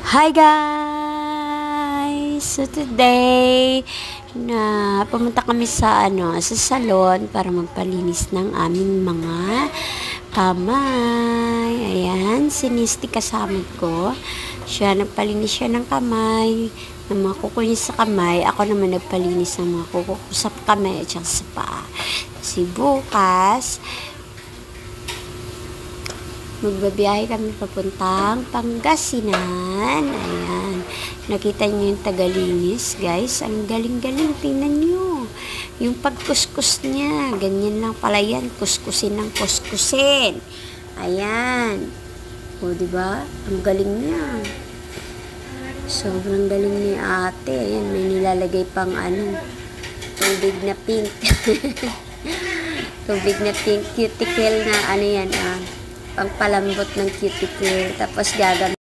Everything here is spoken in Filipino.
Hi guys! So today, pumunta kami sa sa salon para magpalinis ng aming mga kamay. Ayan, si Misty kasama ko. Nagpalinis siya ng kamay, ng mga kuko niya sa kamay. Ako naman nagpalinis ng mga kuko ko sa kamay at sa paa. Kasi bukas, magbabiyahe kami papuntang Pangasinan. Ayan. Nakita niyo yung tagalinis, guys. Ang galing-galing. Tingnan niyo. Yung pagkuskus niya. Ganyan lang pala yan. Kuskusin ng kuskusin. Ayan. O, diba? Ang galing niya. Sobrang galing ni ate. Ayan. May nilalagay pang tubig na pink. Tubig na pink. Cuticle na yan, pangpalambot ng cuticle. Tapos gagamit